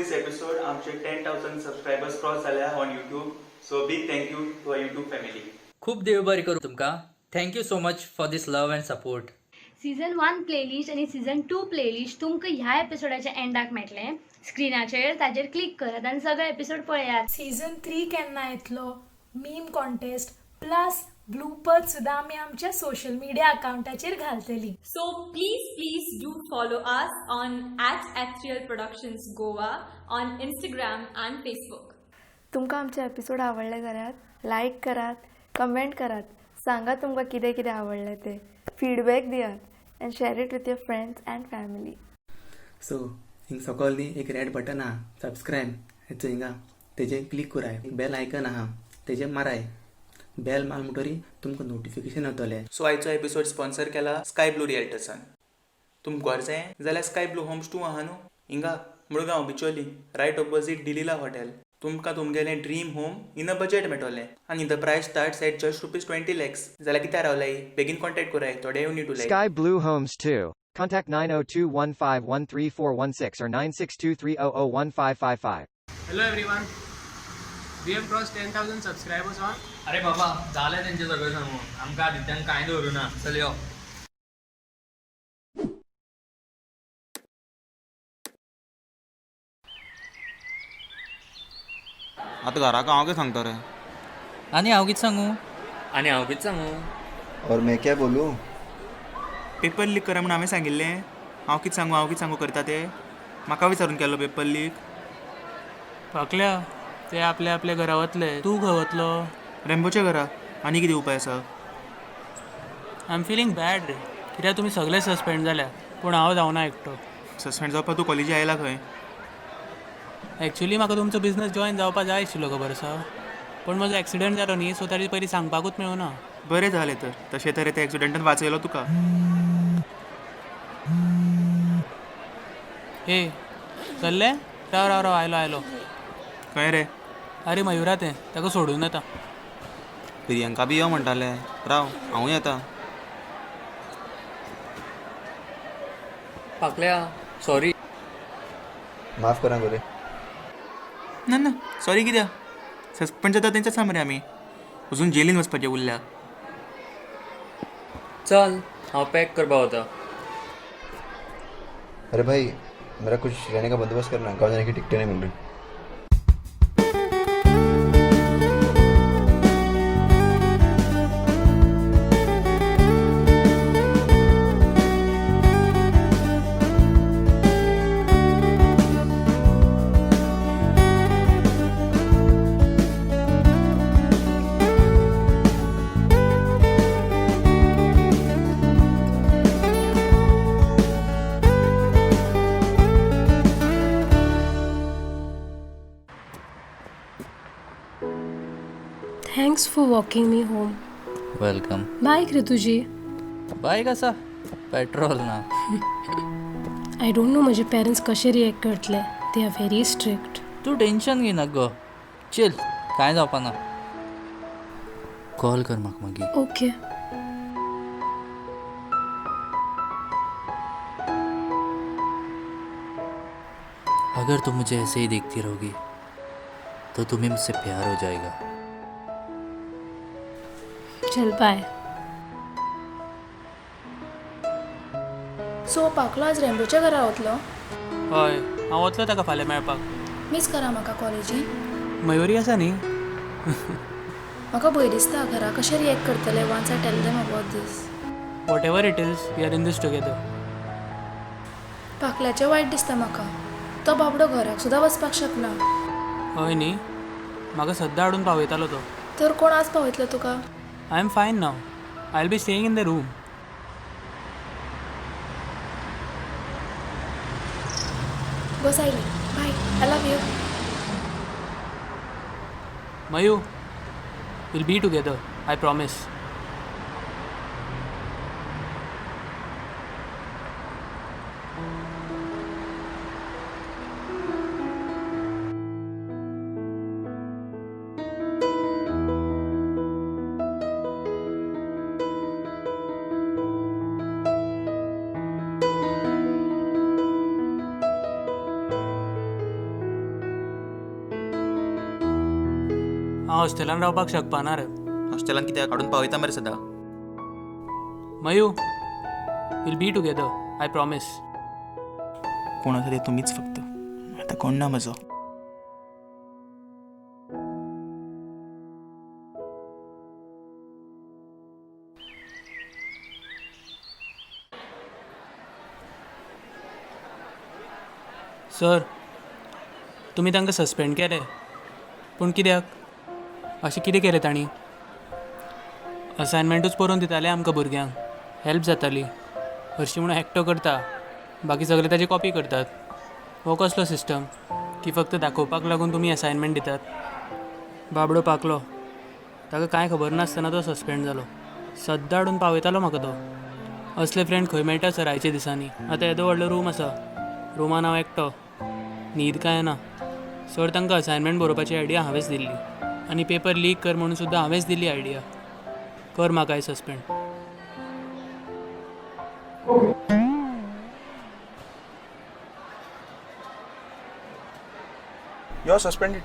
this episode, आमचे 10,000 subscribers cross झाल्या on YouTube. So big thank you to our YouTube family. खूप देव बरी करू तुमका. Thank you so much for this love and support. Season 1 playlist आणि season 2 playlist तुमकां ह्या एपिसोडाच्या एंडाक मेळटले. स्क्रिनाचेर ताजेर क्लिक करात आणि सगळे एपिसोड पळयात. सीझन 3 केन्ना येतलो, मीम कॉन्टेस्ट प्लस ब्लूपर्स सुद्दां आमी आमच्या सोशल मीडिया अकाउंटाचेर घालतली. So please do follow us on @Ethereal Productions Goa on Instagram and Facebook. तुमकां आमचे एपिसोड आवडले जाल्यार लायक करात, कमेंट करात, सांगा तुमकां कितें कितें आवडलें ते, फीडबॅक दियात and share it with your friends and family. So हिंग सकयल न्ही एक रेड बटन आहा सबस्क्रायब हेचो हिंगा तेजेर क्लिक कराय. बेल आयकन आहा तेजेर माराय. बेल मार म्हणटरी तुमकां नोटिफिकेशन येतले. सो आयचो एपिसोड स्पॉन्सर केला स्काय ब्लू रियल्टर्सान. तुमकां गरजें जाल्यार स्काय ब्लू होम्स 2 आहा न्हू हिंगा Mulgao Bicholim right opposite Delilah hotel. तुमकां तुमगेलें dream home in a budget मेळटलें आनी द प्रायस स्टार्ट्स एट जस्ट ₹20 lakhs. जाल्यार कित्याक रावलाय बेगीन कॉन्टॅक्ट कराय. थोडे येवन नीट उलय. Sky Blue Homes 2. Contact 902-1513416 or 9623001555. Hello everyone. We have crossed 10,000 subscribers on. अरे बाबा झालं त्यांचे सगळं सांगू. आमकां आदित्यान कांय दवरूं ना. चल यो. आतां घराक हांव कितें सांगता रे. आनी हांव कितें सांगू. और मैं क्या बोलूं. पेपर लीक करा म्हणून हांवें सांगिल्लें. हांव कितें सांगू करता ते म्हाका विचारून केलो पेपर लीक. पाकल्या ते आपल्या घरा वतले. तूं खंय वतलो. रेम्बोच्या घरा. आनी कितें उपाय आसा. आय एम फिलींग बॅड रे. कित्याक तुमी सगळे सस्पेंड जाल्या पूण हांव जावना एकटो. सस्पेंड जावपाक तूं कॉलेजी आयला खंय. एक्चुली म्हाका तुमचो बिझनस जॉईन जावपाक जाय आशिल्लो खबर आसा पूण म्हजो एक्सिडेंट जालो न्ही सो ताचे पयलीं सांगपाकूच मेळूना. बरें जालें तर तशें तरें ते एक्सिडेंटान वाचयलो तुका. हे चल्ले. राव आयलो. खंय रे. अरे मयुरा तें ताका सोडून येता. प्रियंका बी यो म्हणटाले. राव हांवूय येता. पाकल्या सॉरी. माफ करा बरे. ना सॉरी कित्याक. सस्पेंड जाता तेंच्याच मरे आमी. अजून जेलीन वचपाचें उरल्या. चल हांव पॅक करपा वता. अरे भाई मेरा कुछ रहने का बंदोबस्त करना. गाँव जाने की टिकटें नहीं मिल रही. Thanks for walking me home. Welcome. Bye कृतुजी. बाय कसा पेट्रोल ना. आय डोंट नो म्हजे पेरेंट्स कशे रिएक्ट करतले. They are very strict. तू टेन्शन घेयनाका गो. चिल कांय जावपा ना. कॉल कर म्हाका मागीर. ओके. अगर तुम मुझे ऐसे ही देखती रहोगी तो तुम्हें मुझसे प्यार हो जाएगा. चल बाय. सो पाकलो आज रेम्बोच्या घरा वतलो. हय हांव वतलो ताका फाल्यां मेळपाक. मिस करा म्हाका कॉलेजी. मयुरी आसा न्ही. म्हाका भंय दिसता घरा कशें रिएक्ट करतले once I tell them about this. Whatever it is we are in this together. पाकल्याचें वायट दिसता म्हाका. तो बाबडो घराक सुद्दां वचपाक शकना. हय न्ही. म्हाका सद्दां हाडून पावयतालो तो. तर कोण आज पावयतलो तुका. I am fine now. I will be staying in the room. Go Sayali. Bye. I love you. मयू will be together. I promise. हॉस्टेलान रावपाक शकपा ना रे. हॉस्टेलान कित्याक हाडून पावयता मरे सदां. Mu will be together I promise. कोण आसा ते तुमीच फक्त, आतां कोण ना म्हजो. सर तुमी तांकां सस्पेंड केले, पूण कित्याक? अशें कितें केलें तांणी? असायनमेंटूच बरोवन दिताले आमकां भुरग्यांक, हेल्प जाताली. हरशीं म्हणून एकटो करता, बाकी सगळे ताची कॉपी करतात. हो कसलो सिस्टम की फक्त दाखोवपाक लागून तुमी असायनमेंट दितात? बाबडो पाकलो, ताका कांय खबर नासतना तो सस्पेंड जालो. सद्दां हाडून पावयतालो म्हाका तो. असले फ्रेंड खंय मेळटा सरायच्या दिसांनी? आतां येदो व्हडलो रूम आसा, रुमान हांव एकटो, न्हीद काय ना. सर तांकां असायनमेंट बरोवपाची आयडिया हांवेंच दिल्ली, आनी पेपर लीक कर म्हणून सुद्दां हांवेंच दिल्ली आयडिया. कर म्हाकाय सस्पेंड. You're suspended.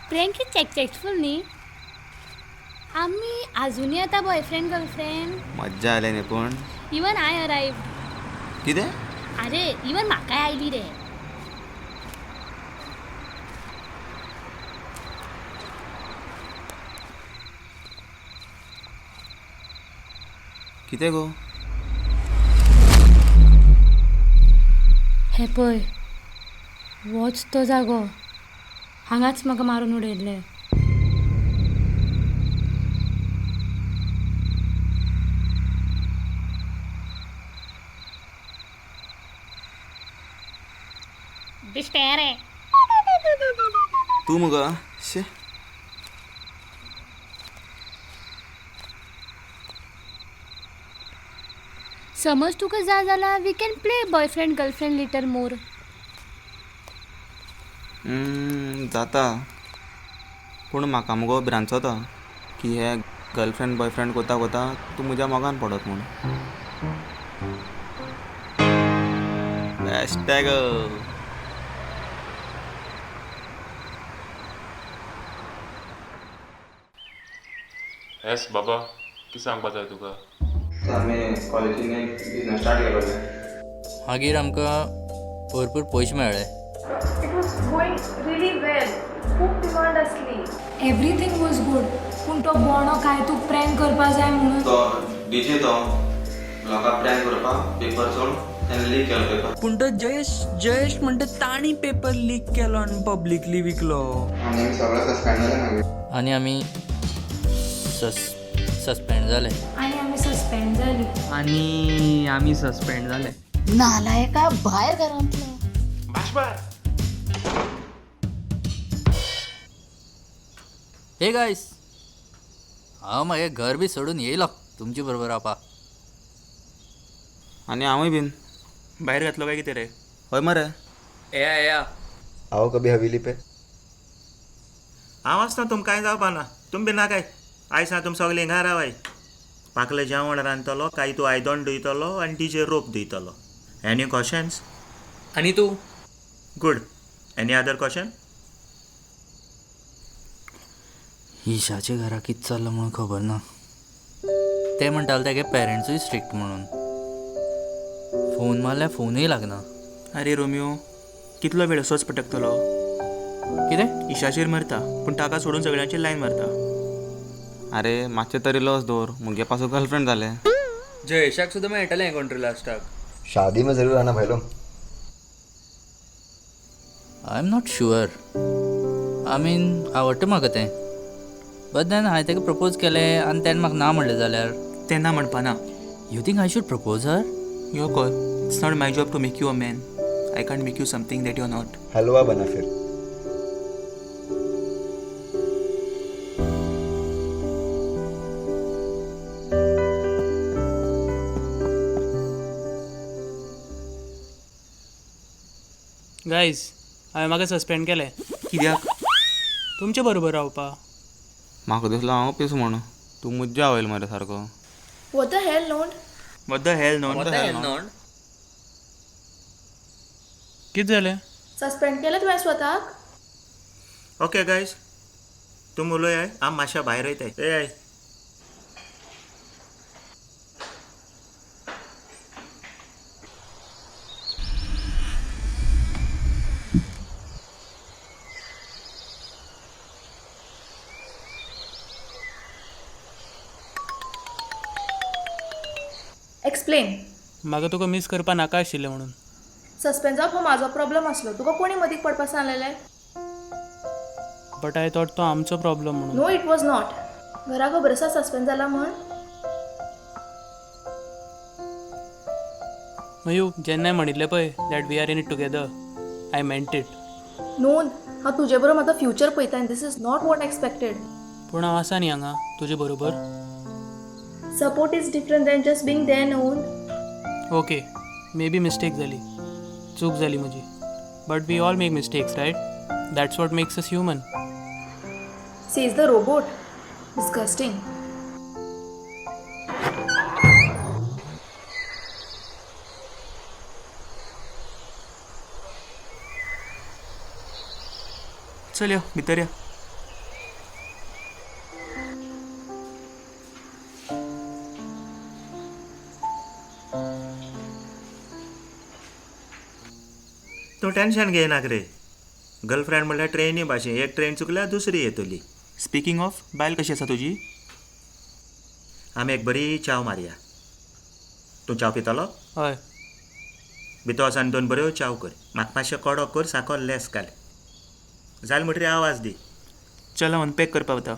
प्रियंकी चॅकफुल न्ही. आम्ही अजूनही आता बॉयफ्रेंड गर्लफ्रेंड. मज्जा आली न्ही पूण. Even I अरायव्ड. कितें? अरे इवन म्हाकाय आयली रे. कितें गो? हे पळय, होच तो जागो. हांगाच म्हाका मारून उडयल्ले. दिसते रे. तूं मुगो शे. समज तुका जाय जाल्यार we can play boyfriend girlfriend little more. जाता, पूण म्हाका मुगो भिरांचो तो की हे गर्लफ्रेंड बॉयफ्रेंड कोता कोता तूं म्हज्या मोगान पडत म्हूण. हॅशटॅग येस बाबा, कितें सांगपा जाय तुका? आमी कॉलेजीन एक बिझनस स्टार्ट केलो. मागीर आमकां भरपूर पयशे मेळ्ळे. इट वॉज गोईंग रिली वेल. खूब डिमांड आसली. Everything was good. पूण तो बोणो काय तूं प्रँक करपा जाय म्हणून तो डीजे तो लोकांक प्रँक करपाक पेपर चोड तेन्ना लीक केलो पेपर. पूण तो जयेश म्हणटा ताणी पेपर लीक केलो आनी पब्लिकली विकलो. आनी सगळे सस्पेंड जाले मागीर. आनी आमी सस्पेंड जाले. आनी आमी सस्पेंड जाले. नालायका भायर घरांतलो. हे गायस, हांव मागे घर बी सोडून येयलो तुमचे बरोबर रावपाक. आनी हांवूय बीन भायर घातलो काय कितें रे? हय मरे. या आओ कभी हवेली पे. हांव आसता तुमकां कांय जावपा ना. तुम बी ना काय. आयज तुम सगळे हिंगा रावाय. पाकलें जेवण रांदतलो, काय तूं आयदन धुयतलो आनी डीजे रोप धुयतलो. Any questions? आनी तूं? गुड. Any other question? ईशाच्या घरा कितें चल्लां म्हणून खबर ना. ते म्हणटाले तेगे पेरंट्सूय स्ट्रिक्ट म्हणून. फोन मारल्यार फोनूय लागना. अरे रोमियो, कितलो वेळ असोच पटकतलो? कितें? इशाचेर मारता, पूण ताका सोडून सगळ्यांचेर लायन मारता. अरे मातशें तरी लॉस दवर, मुगे पासून गर्लफ्रेंड जाले. जयेशाक सुद्दां मेळटलें हें कंट्री लास्टाक. शादी में जरूर आना भायलो. I am not sure. I mean आवडटा म्हाका तें. बट देन हांवें तेका प्रपोज केलें आनी तेणें म्हाका ना म्हणलें जाल्यार? तेन्ना म्हणपा ना. You think I should propose her? Your call. It's not my job to make you a man. I can't make you something that you're not. हलवा बना फिर. गायज, हांवें म्हाका सस्पेंड केलें. कित्याक? तुमचे बरोबर रावपा. म्हाका दिसलो हांव पीस म्हणून. तूं मज्जा आवयल मरे सारको. What the hell, Nod? What the hell, no? कितें जालें? सस्पेंड केलं तुवें स्वताक? ओके गायज तुम उलोय हांव मातशें भायर वयताय ए एक्सप्लेन. म्हाका तुका मिस करपा नाका आशिल्लें म्हणून. सस्पेंड जावप हो म्हाजो प्रॉब्लम आसलो. तुका कोणी मदीक पडपा सांगलेलें? बट आय थॉट तो आमचो प्रॉब्लम म्हणून. No it was not. घरा खबर आसा सस्पेंड जाला म्हण? मयू जेन्नाय म्हणिल्लें पळय that we are in it together I meant it. नोंद हांव तुजे बरोबर म्हाजो फ्युचर पळयता आनी this is not what expected. पूण हांव आसा न्ही हांगा तुजे बरोबर. Support is different than just being there. नोंद ओके मे बी मिस्टेक जाली, चूक जाली म्हजी. But we all make mistakes right. That's what makes us human. Says the robot. Disgusting. चल यो भितर या. तूं टेन्शन घेयनाक रे. गर्लफ्रेंड म्हणल्यार ट्रेनी भाशेन एक ट्रेन चुकल्यार दुसरी येतली. स्पिकींग ऑफ बायल कशी आसा तुजी? आमी एक बरी चाव मारया. तूं चाव पितलो? हय. भितर वचून 2 बऱ्यो चाव कर. म्हाका मातशें कडक कर, साखर लेस घाल. जाल म्हणटरी आवाज दी. चल हांव अनपॅक करपा वता.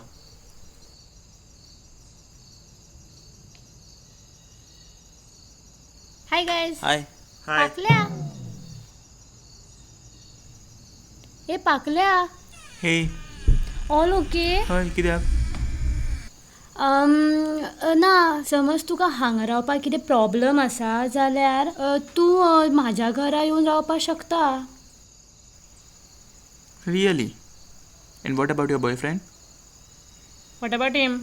Hi guys. हाय. हाय. पाकल्या ए पाकल्या हे ऑल ओके. हय कित्याक? ना समज तुका हांगा रावपाक कितें प्रॉब्लम आसा जाल्यार तूं म्हाज्या घरा येवन रावपाक शकता. Really? And what about your boyfriend? What about him?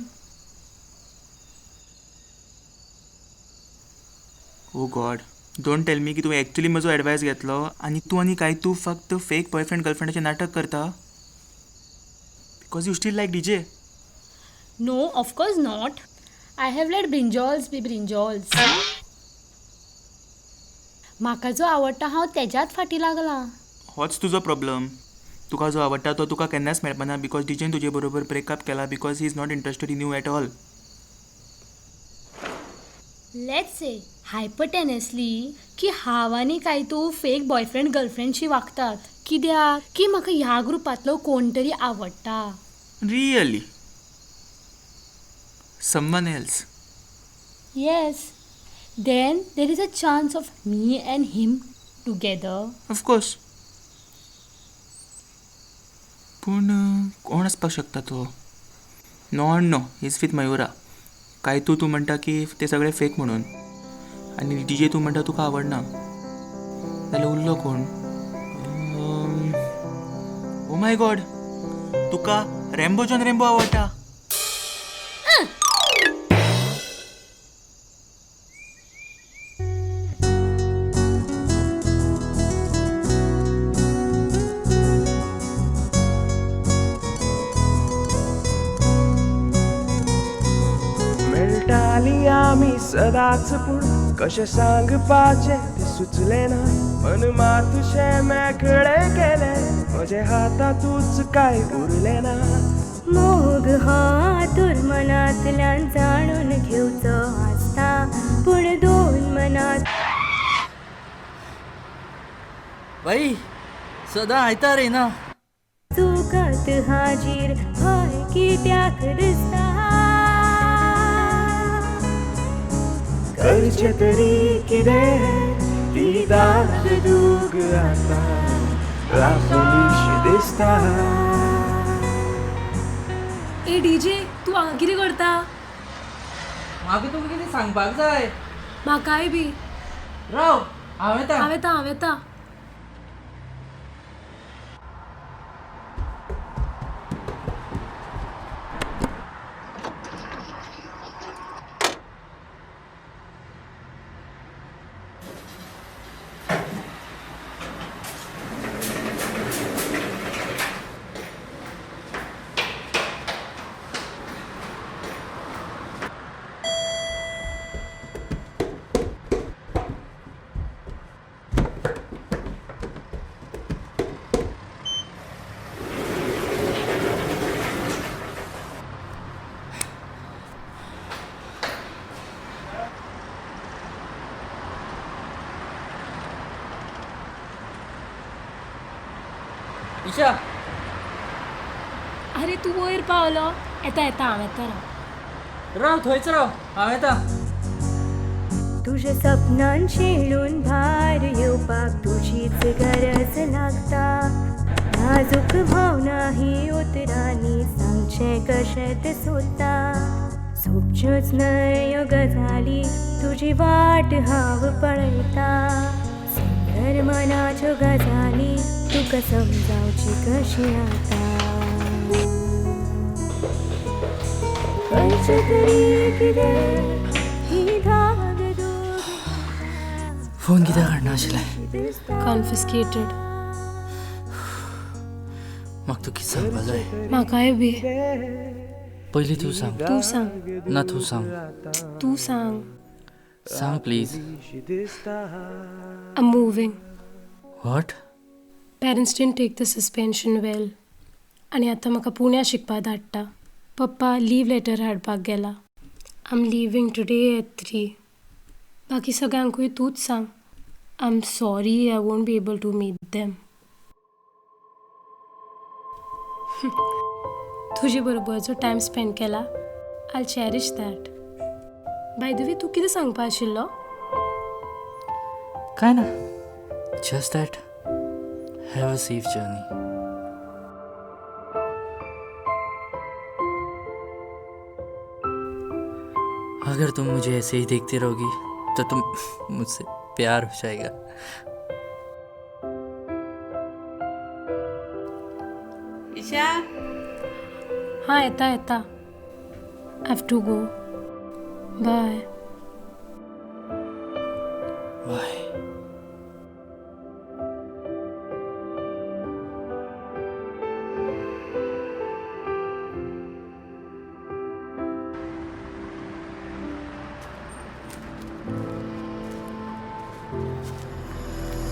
Oh god, don't tell me की तुवें एक्चुअली म्हजो एडवायस घेतलो आनी तूं फक्त फेक बॉयफ्रेंड गर्लफ्रेंडाचें नाटक करता because you still like DJ. No of course not. I have let brinjals be brinjals. म्हाका जो आवडटा हांव तेज्याच फाटी लागलां. होच तुजो प्रॉब्लम. तुका जो आवडटा तो तुका केन्नाच मेळपाना बिकॉज डीजेन तुजे बरोबर ब्रेकअप केला because he is not interested in you at all. Let's say हायपरटेनसली की हांव आनी काय तूं फेक बॉयफ्रेंड गर्लफ्रेंडशी वागतात कित्याक की म्हाका ह्या ग्रुपांतलो कोण तरी आवडटा. Really? Someone else? Yes. Then there is a chance of me and him together. Of course. पूण कोण आसपाक शकता तो? No is with Mayura. काय तूं म्हणटा की ते सगळे फेक म्हणून आनी डीजे तूं म्हणटा तुका आवडना जाल्यार उरलो कोण? Oh my God, Tuka Rambo John Rambo आवडटा? मेळटाली आमी सदांच पूण कशें सांगपाचें तें सुचलें ना. मन मातशें मेकळे केले म्हजे हातांतूच कांय उरलें ना. मोग हातूर मनांतल्यान जाणून घेवचो आसता पूण दोन मनात. बाई सदां आयतार येना. चुकात हाजीर हय कित्याक दिसता. करचें तरी कितें ती दाग दूग आतां राफलीश दिसता. ए डीजे तूं हांगा कितें करता? म्हाका तुका कितें सांगपाक जाय. म्हाकाय बी. राव हांव येता. हांव येता. ईशा अरे तू वयर पावलो येता येता हांव येता राव थंयच राव हांव येता. तुझ्या सपनान शेळून भार येवपाक तुझीच गरज लागता. नाजूक भावना ही उतरांनी सांगचें कशें तें सोदता. सोबच्योच न्हय गजाली तुजी वाट हांव पळयता. सुंदर मनाच्यो गजाली तुका समजावची कशी आता. खंयचे तरी कितें ही धाग फोन कित्याक हाडना आशिल्लें? कॉन्फिस्केटेड. म्हाका तूं कितें सांगपा जाय? म्हाकाय बी. पयलीं तूं सांग. तू सांग. ना तूं सांग. तू सांग. सांग please. I'm moving. What? Parents didn't take the suspension well. आनी आतां म्हाका पुण्या शिकपा धाडटा. पप्पा लीव लेटर हाडपाक गेला. I'm leaving today at 3. बाकी सगळ्यांकूय तूच सांग. I'm sorry I won't be able to meet them. तुजे बरोबर जो टायम स्पेंड केला I'll cherish that. By the way, तू कितें सांगपा आशिल्लो? काय ना. Just that. Have a safe journey. अगर तुम मुझे ऐसे ही देखती रहोगी तो तुम मुझसे प्यार हो जाएगा. ईशा हाँ येता येता. I have to go. Bye. Bye.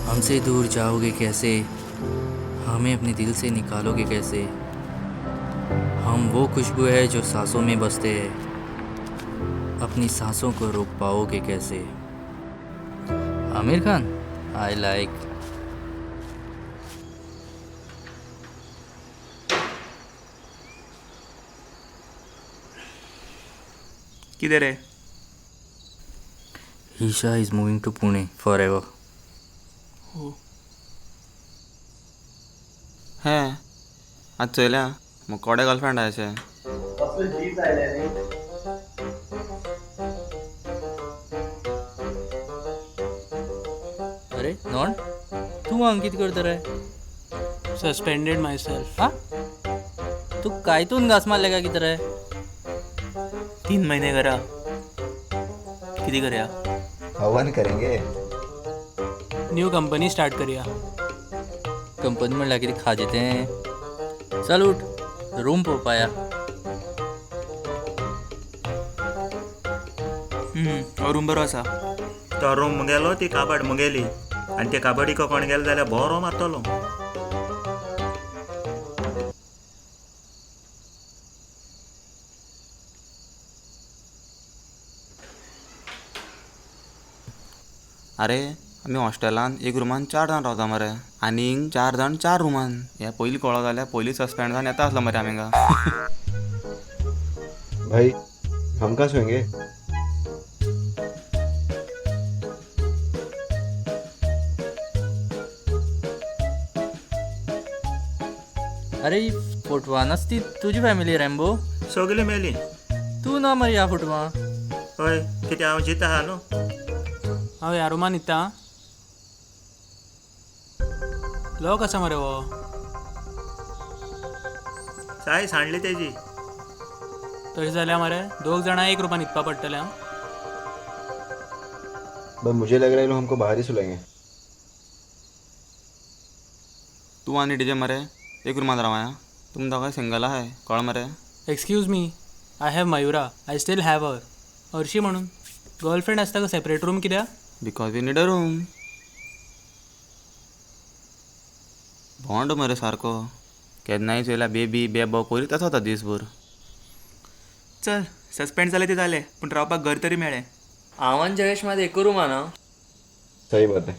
हमसे दूर जाओगे कैसे, हमें अपने दिल से निकालोगे कैसे. हम वो खुशबू है जो सांसों में बसते हैं, अपनी सांसों को रोक पाओगे कैसे. Aamir Khan, I like. कितें रे? Isha is moving to Pune forever. हे आज चयल्या मग कोडे गर्लफ्रेंड आहे अशें. अरे नॉन तू हांगा कितें करता रे? सस्पेंडेड माय सेल्फ. हा तू कायतून घास मारले का कितें रे? 3 महीने करा. किती करूया? हवन करेंगे. न्यू कंपनी स्टार्ट करूया. कंपनी म्हणल्यार कितें खाजें तें. चल उठ रूम पळोवपाया. हो रूम बरो आसा. तो रूम मुगेलो ती काबड मुगेली आनी ते काबडीको कोण गेलो जाल्यार बरो मारतलो. अरे आमी हॉस्टेलान एक रूमान 4 जाण रावता मरे. आनीक 4 जाण 4 रूमान. हे पयलीं कळो जाल्यार पयलीं सस्पेंड जावन येता आसलो मरे आमी हांगा. भाई हम कहाँ सोएंगे? अरे ही फोटवानच ती तुजी फॅमिली रॅम्बो. सगळी मेली. तू ना मरे ह्या फोटवा. हय कित्याक हांव जीत आहा न्हू. हांव ह्या रुमान न्हिदता. लॉक आसा मरे हो. साय सांडली तेजी. तशें जाल्यार मरे 2 जाणां एक रुमान न्हिदपा पडटलें. बस मुझे लग रहा है लोग हमको बाहर ही सुलाएंगे. तू आनी डीजे मरे एक रूमान रावया. तुम दोगांय सिंगल आहाय कळ मरे. Excuse me, I have Mayura. I still have her. हरशी म्हणून गर्लफ्रेंड आसता का सेपरेट रूम कित्याक? Because we need a room. भोंड मरे सारको. केन्नाय चयल्यार बेबी बेबो करीत आसा दिसभर. चल सस्पेंड जाले ते जाले पूण रावपाक घर तरी मेळ्ळें. हांव आनी जयेश मात एक रुमान हा. सही बात है.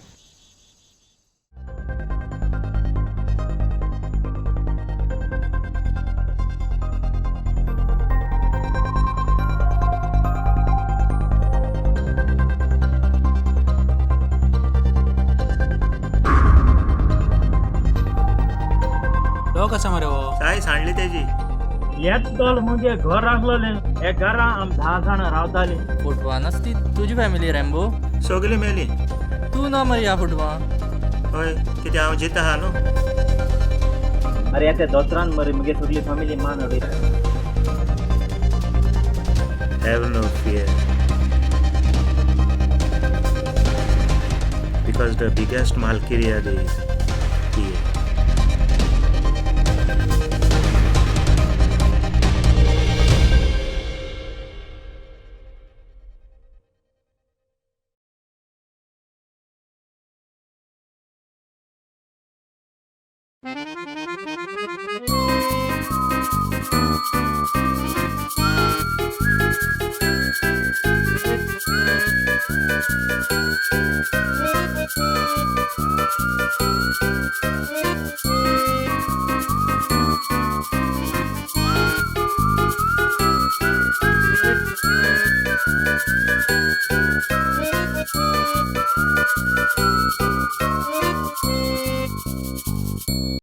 डॉग आसा मरे हो साय सांडली तेजी हेच दल म्हणजे घर आसलेले हे घरा आम 10 जाण रावताली फुटवानच ती तुजी फॅमिली रॅम्बो सगळी मेली तू ना मरे ह्या फुटवा हय कित्याक हांव जिता आहा न्हू अरे ते दोतरान मरे मगे सगळी फॅमिली मान हडे Have no fear. Because the biggest Malkiriad is here.